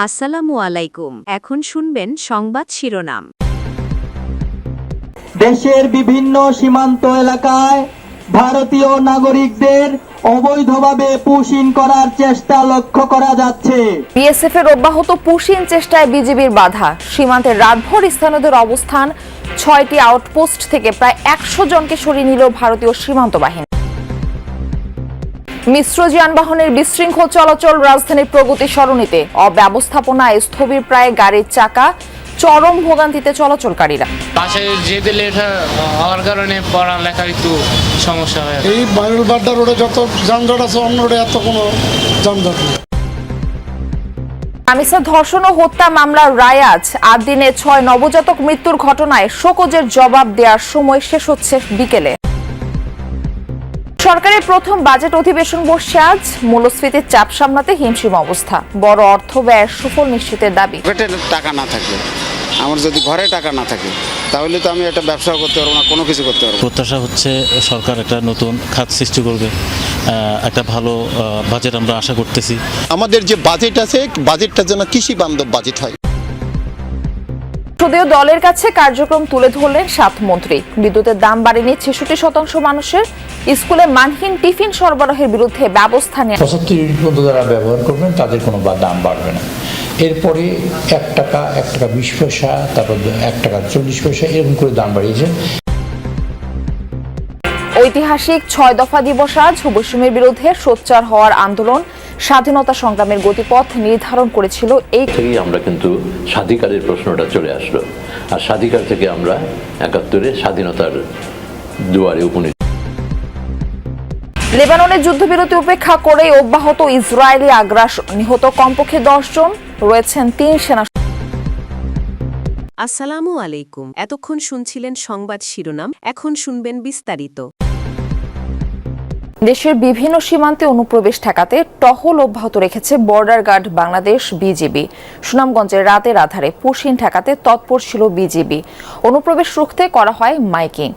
আসসালামু আলাইকুম। এখন শুনবেন সংবাদ শিরোনাম। দেশের বিভিন্ন সীমান্ত এলাকায় ভারতীয় নাগরিকদের অবৈধভাবে পুশিং করার চেষ্টা লক্ষ্য করা যাচ্ছে। বিএসএফ এর অব্যাহত পুশিং চেষ্টায় বিজিবির বাধা। সীমান্তের রাতভর স্থানীয়দের অবস্থান, ৬টি আউটপোস্ট থেকে প্রায় ১০০ জনকে সরিয়ে নিল ভারতীয় সীমান্ত বাহিনী। মিশ্র যানবাহনের বিশৃঙ্খল চলাচল রাজধানীর প্রগতি সরণিতে। অব্যবস্থাপনায় স্থবির প্রায় গাড়ির চাকা, চরম ভোগান্তিতে চলাচলকারীরা। পাশে যেতে লেট হওয়ার কারণে পড়ালেখার একটু সমস্যা হয়। এই বাইরুল বাড্ডা রোডে যত যানজট আছে অন্য রোডে এত কোনো যানজট নেই। আমিসা ধর্ষণ ও হত্যা মামলার রায় আজ। ৮ দিনে ৬ নবজাতক মৃত্যুর ঘটনায় শোকজের জবাব দেওয়ার সময় শেষ হচ্ছে বিকেলে। সরকারের প্রথম বাজেট অধিবেশন বসছে আজ। মূল্যস্ফীতির চাপ সামলাতে হিমশিম অবস্থা। বড় অর্থ ব্যয়ের সুফল নিশ্চিতের দাবি। টাকা না থাকলে, আমার যদি ঘরে টাকা না থাকে, তাহলে তো আমি একটা ব্যবসাও করতে পারবো না, কোনো কিছু করতে পারবো। প্রত্যাশা হচ্ছে সরকার একটা নতুন খাত সৃষ্টি করবে, একটা ভালো বাজেট আমরা আশা করতেছি। আমাদের যে বাজেট আছে, বাজেটটা যেন কৃষি বান্ধব বাজেট হয়। যদিও দলের কাছে কার্যক্রম তুলে ধরলেন ৭ মন্ত্রী। বিদ্যুতের দাম বাড়েনি ৬৬% মানুষের। স্কুলে মানহীন টিফিন সরবরাহের বিরুদ্ধে ব্যবস্থা নেয়। ৭৫ ইউনিট পর্যন্ত যারা ব্যবহার করবেন তাদের কোনো দাম বাড়বে না। এরপরে ১ টাকা, ১ টাকা ২০ পয়সা, তারপর ১ টাকা ৪০ পয়সা এরকম করে দাম বাড়িয়েছে। ঐতিহাসিক ৬ দফা দিবস আজ। বৈষম্যের বিরুদ্ধে সোচ্চার হওয়ার আন্দোলন স্বাধীনতা সংগ্রামের গতিপথ নির্ধারণ করেছিল। এই থেকেই আমরা কিন্তু স্বাধিকারের প্রশ্নটা চলে আসলো, আর স্বাধিকার থেকে আমরা ৭১-এ স্বাধীনতার দুয়ারে উপনীত। লেবাননের যুদ্ধবিরতি উপেক্ষা করেই অব্যাহত ইসরায়েলি আগ্রাসন। নিহত কমপক্ষে ১০ জন, রয়েছেন ৩ সেনা। আসসালামু আলাইকুম। এতক্ষণ শুনছিলেন সংবাদ শিরোনাম, এখন শুনবেন বিস্তারিত। দেশের বিভিন্ন সীমান্তে অনুপ্রবেশ ঠেকাতে টহল অব্যাহত রেখেছে বর্ডার গার্ড বাংলাদেশ বিজিবি। সুনামগঞ্জের রাতের আধারে পুশিং ঠেকাতে তৎপর ছিল বিজিবি। অনুপ্রবেশ রুখতে করা হয় মাইকিং।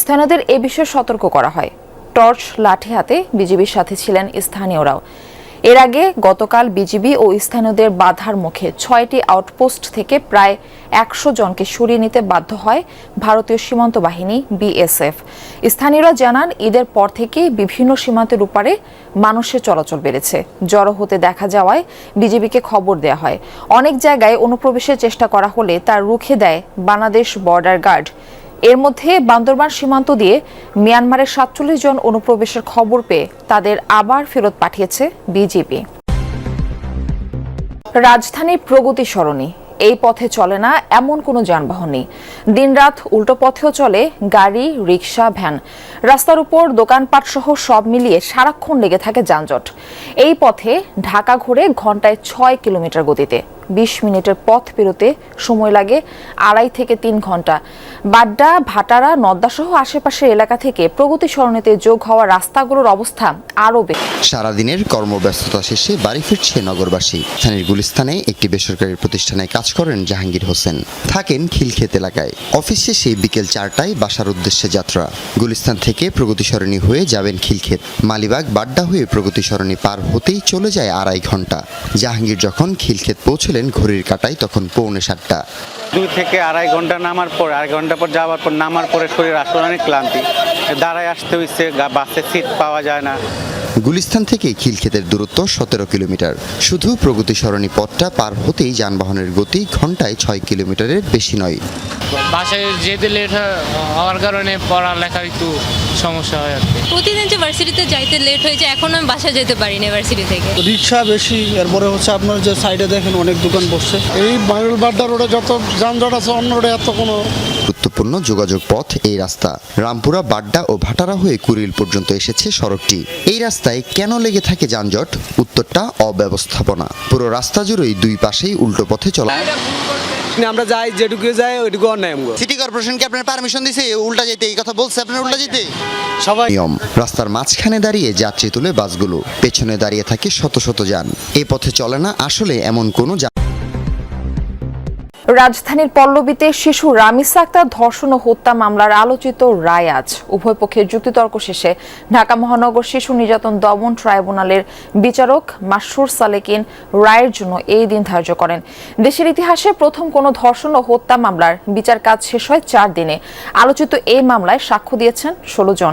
স্থানীয়দের এ বিষয়ে সতর্ক করা হয়। টর্চ, লাঠি হাতে বিজিবির সাথে ছিলেন স্থানীয়রাও। এর আগে গতকাল বিজিবি ও স্থানীয়দের বাধার মুখে ৬টি আউটপোস্ট থেকে প্রায় ১০০ জনকে সরিয়ে নিতে বাধ্য হয় ভারতীয় সীমান্ত বাহিনী বিএসএফ। স্থানীয়রা জানান, ঈদের পর থেকেই বিভিন্ন সীমান্তের উপারে মানুষের চলাচল বেড়েছে। জড়ো হতে দেখা যাওয়ায় বিজিবিকে খবর দেওয়া হয়। অনেক জায়গায় অনুপ্রবেশের চেষ্টা করা হলে তা রুখে দেয় বাংলাদেশ বর্ডার গার্ড। এর মধ্যে বান্দরবান সীমান্ত দিয়ে মিয়ানমারের ৪৭ জন অনুপ্রবেশের খবর পেয়ে তাদের আবার ফেরত পাঠিয়েছে বিজিবি। রাজধানীর প্রগতি সরণি, এই পথে চলে না এমন কোনো যানবাহন নেই। দিনরাত উল্টো পথেও চলে গাড়ি, রিকশা, ভ্যান। রাস্তার উপর দোকানপাট সহ সব মিলিয়ে সারাক্ষণ লেগে থাকে যানজট। এই পথে ঢাকা ঘুরে ঘন্টায় ৬ কিলোমিটার গতিতে ২০ মিনিটের পথ পেরোতে সময় লাগে ২.৫ থেকে ৩ ঘন্টা। বাড্ডা, ভাটারা, নদ্দা সহ আশেপাশের এলাকা থেকে প্রগতি সরণিতে যোগ হওয়া রাস্তাগুলোর অবস্থা আরও বেশি। সারাদিনের কর্মব্যস্ততা শেষে বাড়ি ফিরছে নগরবাসী। স্থানীয় গুলিস্তানে একটি বেসরকারি প্রতিষ্ঠানে কাজ করেন জাহাঙ্গীর হোসেন। থাকেন খিলক্ষেত এলাকায়। অফিস শেষে বিকেল ৪টায় বাসার উদ্দেশ্যে যাত্রা। গুলিস্তান থেকে প্রগতি সরণি হয়ে যাবেন খিলক্ষেত। মালিবাগ, বাড্ডা হয়ে প্রগতি সরণি পার হতেই চলে যায় ২.৫ ঘন্টা। জাহাঙ্গীর যখন খিলক্ষেত পৌঁছলেন ঘড়ির কাঁটায় তখন পৌনে ৭টা। ২ থেকে ২.৫ ঘন্টা নামার পর, ২.৫ ঘন্টা পর যাওয়ার পর নামার পরে শরীর আসলে অনেক ক্লান্তি। দাঁড়ায় আসতে হয়েছে, বাসে সিট পাওয়া যায় না। গুলিস্তান থেকে খিলক্ষেতের দূরত্ব ১৭ কিলোমিটার। শুধু প্রগতি সরণি পথটা পার হতেই যানবাহনের গতি ঘন্টায় ৬ কিলোমিটারের বেশি নয়। বাসায় যেতে লেট হওয়ার কারণে পড়ালেখার একটু সমস্যা হয়। প্রতিদিন যে ভার্সিটিতে যাইতে লেট হয়ে যায়, এখন আমি বাসা যেতে পারি না ভার্সিটি থেকে। রিক্সা বেশি, এরপরে হচ্ছে আপনার যে সাইডে দেখেন অনেক দোকান বসছে। এই বাইরুল বাড্ডা রোডে যত যানজট আছে অন্য রোডে এত কোনো। গুরুত্বপূর্ণ যোগাযোগ পথ এই রাস্তা। রামপুরা, বাড্ডা ও ভাটারা হয়ে কুড়িল পর্যন্ত এসেছে সড়কটি। এই রাস্তায় কেন লেগে থাকে যানজট? উত্তরটা অব্যবস্থাপনা। পুরো রাস্তা জুড়েই দুই পাশেই উল্টো পথে চলা। আমরা যাই যেটুকু যাই ওইটুকু অন্যায়। সিটি কর্পোরেশনকে আপনার পারমিশন দিছে উল্টা যেতে? এই কথা বলছে আপনার উল্টা যেতে? সবাই নিয়ম। রাস্তার মাঝখানে দাঁড়িয়ে যাত্রী তুলে বাসগুলো, পেছনে দাঁড়িয়ে থাকে শত শত যান। এই পথে চলে না আসলে এমন কোনো যান। রাজধানীর পল্লবীতে শিশু রামিসা আক্তার ধর্ষণ ও হত্যা মামলার আলোচিত রায় আজ। উভয় পক্ষের যুক্তিতর্ক শেষে ঢাকা মহানগর শিশু নির্যাতন দমন ট্রাইব্যুনালের বিচারক মাসরুর সালেকিন রায়ের জন্য এই দিন ধার্য করেন। দেশের ইতিহাসে প্রথম কোনো ধর্ষণ ও হত্যা মামলার বিচার কাজ শেষ হয় 4 দিনে। আলোচিত এই মামলায় সাক্ষ্য দিয়েছেন 16 জন।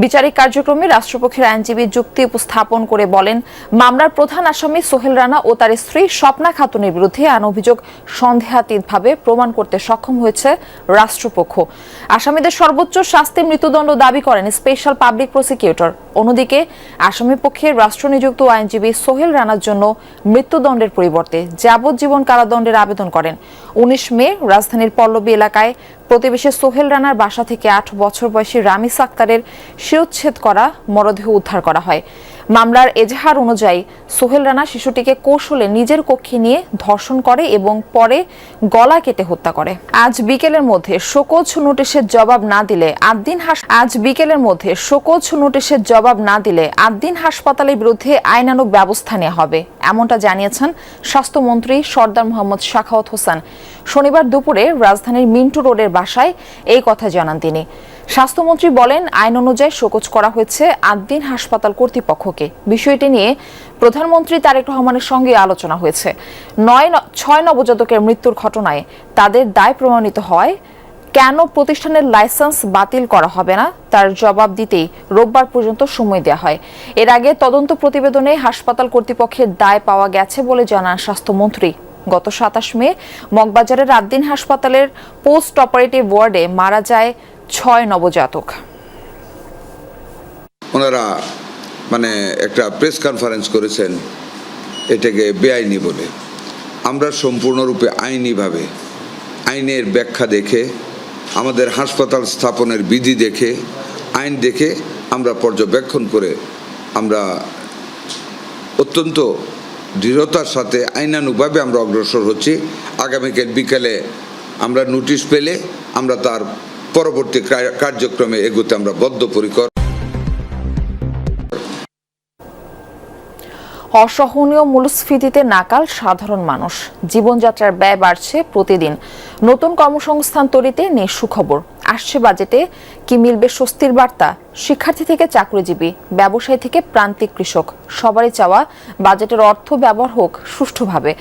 বিচারিক কার্যক্রমে রাষ্ট্রপক্ষের আইনজীবী যুক্তি উপস্থাপন করে বলেন, মামলার প্রধান আসামি সোহেল রানা ও তার স্ত্রী স্বপ্না খাতুনের বিরুদ্ধে আনা অভিযোগ সন্দেহাতীতভাবে প্রমাণ করতে সক্ষম হয়েছে রাষ্ট্রপক্ষ। আসামিদের সর্বোচ্চ শাস্তি মৃত্যুদণ্ড দাবি করেন স্পেশাল পাবলিক প্রসিকিউটর। অন্যদিকে আসামি পক্ষের রাষ্ট্রনিযুক্ত আইনজীবী সোহেল রানার জন্য মৃত্যুদণ্ডের পরিবর্তে যাবজ্জীবন কারাদণ্ডের আবেদন করেন। 19 মে রাজধানীর পল্লবী এলাকায় প্রতিবেশী সোহেল রানার বাসা থেকে 8 বছর বয়সী রামিসা আক্তারের শিরোচ্ছেদ করা মরদেহ উদ্ধার করা হয়। মামলার এজাহার অনুযায়ী সোহেল রানা শিশুটিকে কৌশলে নিজের কক্ষে নিয়ে ধর্ষণ করে এবং পরে গলা কেটে হত্যা করে। আজ বিকেলের মধ্যে শোকজ নোটিশের জবাব না দিলে 8 দিন হাসপাতালের বিরুদ্ধে আইনানুগ ব্যবস্থা নেওয়া হবে, এমনটা জানিয়েছেন স্বাস্থ্যমন্ত্রী সরদার মোহাম্মদ সাখাওয়াত হোসেন। শনিবার দুপুরে রাজধানীর মিন্টু রোডের বাসায় এই কথা জানান তিনি। স্বাস্থ্যমন্ত্রী বলেন, আইন অনুযায়ী শোকজ করা হয়েছে 8 দিন হাসপাতাল কর্তৃপক্ষকে। বিষয়টি নিয়ে প্রধানমন্ত্রী তারেক রহমানের সঙ্গে আলোচনা হয়েছে। 6 নবজাতকের মৃত্যুর ঘটনায় তাদের দায় প্রমাণিত হয় কেন প্রতিষ্ঠানের লাইসেন্স বাতিল করা হবে না তার জবাব দিতেই রোববার পর্যন্ত সময় দেওয়া হয়। এর আগে তদন্ত প্রতিবেদনে হাসপাতাল কর্তৃপক্ষের দায় পাওয়া গেছে বলে জানান স্বাস্থ্যমন্ত্রী। গত 27 মে মগবাজারের 8 দিন হাসপাতালের পোস্ট অপারেটিভ ওয়ার্ডে মারা যায় 6 নবজাতক। ওনারা একটা প্রেস কনফারেন্স করেছেন এটাকে বেআইনি বলে। আমরা সম্পূর্ণরূপে আইনিভাবে আইনের ব্যাখ্যা দেখে, আমাদের হাসপাতাল স্থাপনের বিধি দেখে, আইন দেখে আমরা পর্যবেক্ষণ করে আমরা অত্যন্ত দৃঢ়তার সাথে আইনানুগভাবে আমরা অগ্রসর হচ্ছি। আগামীকাল বিকালে আমরা নোটিশ পেলে আমরা তার পরবর্তী কার্যক্রমে এগোতে আমরা বদ্ধপরিকর। অসহনীয় মূল্যস্ফীতিতে নাকাল সাধারণ মানুষ। জীবনযাত্রার ব্যয় বাড়ছে প্রতিদিন। নতুন কর্মসংস্থান তৈরিতে নেই সুখবর। আসছে বাজেটে কি মিলবে স্বস্তির বার্তা? শিক্ষার্থী থেকে চাকরিজীবী, ব্যবসায়ী থেকে প্রান্তিক কৃষক, সবারই চাওয়া বাজেটের অর্থ ব্যবহার হোক সুষ্ঠুভাবে।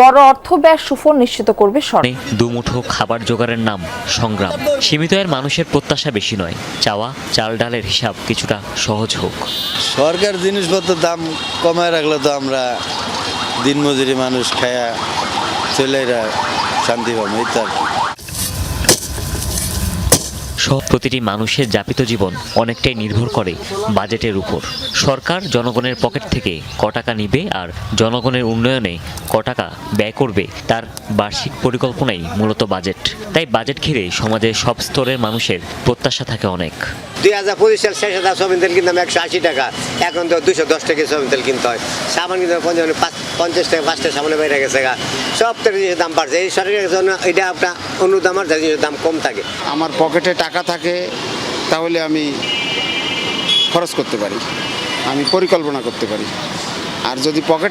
বড় অর্থ ব্যয় সুফল নিশ্চিত করবে সরকার। দুমুঠো খাবার জোগাড়ের নাম সংগ্রাম। সীমিত আয়ের মানুষের প্রত্যাশা বেশি নয়, চাওয়া চাল ডালের হিসাব কিছুটা সহজ হোক। সরকার জিনিসপত্রের দাম কমায় রাখলে তো আমরা দিনমজুরি মানুষ খায়া চলে শান্তি পাবো। এই তো আর কি। প্রতিটি মানুষের যাপিত জীবন অনেকটাই নির্ভর করে বাজেটের উপর। সরকার জনগণের পকেট থেকে ক টাকা নিবে আর জনগণের উন্নয়নে ক টাকা ব্যয় করবে তার বার্ষিক পরিকল্পনাই মূলত বাজেট। তাই বাজেট ঘিরে সমাজের সব স্তরের মানুষের প্রত্যাশা থাকে অনেক। 2025 সাল শেষে সয়াবিন তেল কিনতাম 180 টাকা, এখন তো 210 টাকা সয়াবিন তেল কিনতে হয়। সাবান কিনতে 50 টাকা 5টা সাবানে বেড়ে গেছে। সব থেকে জিনিসের দাম বাড়ছে। এই সরকারের জন্য এটা আপনার অনুদান আর জিনিসের দাম কম থাকে। আমার পকেটে টাকা থাকে তাহলে আমি খরচ করতে পারি, আমি পরিকল্পনা করতে পারি। আর যদি পকেট